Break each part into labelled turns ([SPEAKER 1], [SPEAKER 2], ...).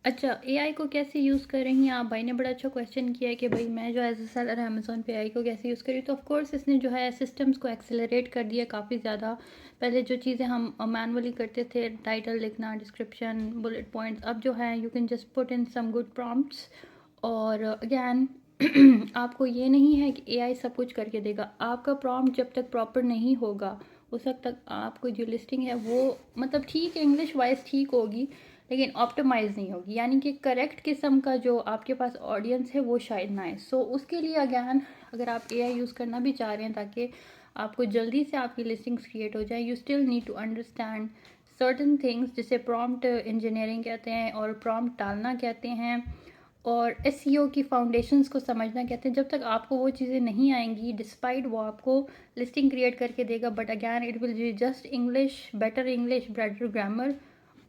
[SPEAKER 1] अच्छा, एआई को कैसे यूज़ कर रही हैं आप? भाई ने बड़ा अच्छा क्वेश्चन किया है कि भाई मैं जो एज़ अ सेलर अमेज़न पे एआई को कैसे यूज़ करी। तो ऑफ़ कोर्स इसने जो है सिस्टम्स को एक्सेलरेट कर दिया काफ़ी ज़्यादा। पहले जो चीज़ें हम मैनुअली करते थे, टाइटल लिखना, डिस्क्रिप्शन, बुलेट पॉइंट्स, अब जो है you can just put in some good prompts. और अगेन आपको ये नहीं है कि एआई सब कुछ करके देगा। आपका प्रॉम्प्ट जब तक प्रॉपर नहीं होगा, उस वक्त तक आपको जो लिस्टिंग है वो मतलब ठीक है, इंग्लिश वाइज ठीक होगी, लेकिन ऑप्टिमाइज़ नहीं होगी, यानी कि करेक्ट किस्म का जो आपके पास ऑडियंस है वो शायद ना आए। सो उसके लिए अगैन अगर आप एआई यूज़ करना भी चाह रहे हैं ताकि आपको जल्दी से आपकी लिस्टिंग्स क्रिएट हो जाए, you still need to understand certain things जिसे प्रॉम्प्ट इंजीनियरिंग कहते हैं और प्रॉम्प्ट डालना कहते हैं, और एसईओ की फाउंडेशंस को समझना कहते हैं। जब तक आपको वो चीज़ें नहीं आएंगी, डिस्पाइट वो आपको लिस्टिंग क्रिएट करके देगा, but again it will be just English, better grammar,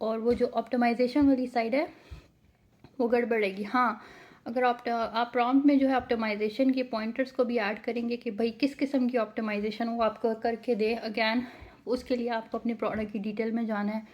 [SPEAKER 1] और वो जो ऑप्टिमाइजेशन वाली साइड है वो गड़बड़ेगी। हाँ, अगर आप प्रॉम्प्ट में जो है ऑप्टिमाइजेशन के पॉइंटर्स को भी ऐड करेंगे कि भाई किस किस्म की ऑप्टिमाइजेशन वो आपको करके दे, अगैन उसके लिए आपको अपने प्रोडक्ट की डिटेल में जाना है,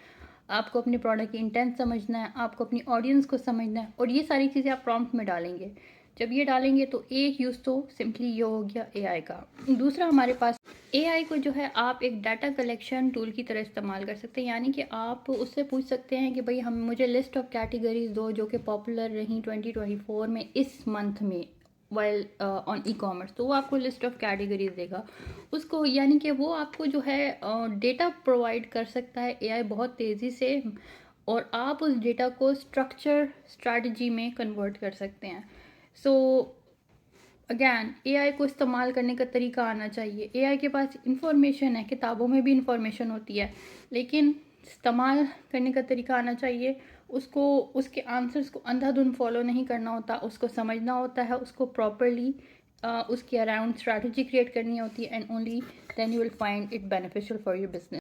[SPEAKER 1] आपको अपने प्रोडक्ट की इंटेंट समझना है, आपको अपनी ऑडियंस को समझना है, और ये सारी चीज़ें आप प्रॉम्प्ट में डालेंगे। जब ये डालेंगे तो एक यूज़ तो सिंपली ये हो गया एआई का। दूसरा, हमारे पास एआई को जो है आप एक डाटा कलेक्शन टूल की तरह इस्तेमाल कर सकते हैं, यानी कि आप उससे पूछ सकते हैं कि भाई हम मुझे लिस्ट ऑफ कैटेगरीज दो जो कि पॉपुलर रहीं 2024 में इस मंथ में वाइल ऑन ई कॉमर्स। तो वो आपको लिस्ट ऑफ कैटेगरीज देगा उसको, यानी कि वो आपको जो है डेटा प्रोवाइड कर सकता है एआई बहुत तेज़ी से, और आप उस डेटा को स्ट्रक्चर स्ट्रैटेजी में कन्वर्ट कर सकते हैं। सो अगैन एआई को इस्तेमाल करने का तरीका आना चाहिए। एआई के पास इंफॉर्मेशन है, किताबों में भी इंफॉर्मेशन होती है, लेकिन इस्तेमाल करने का तरीका आना चाहिए। उसको उसके आंसर्स को अंधाधुंध फॉलो नहीं करना होता, उसको समझना होता है, उसको प्रॉपरली उसके अराउंड स्ट्रैटेजी क्रिएट करनी होती है, and only then you will find it beneficial for your business.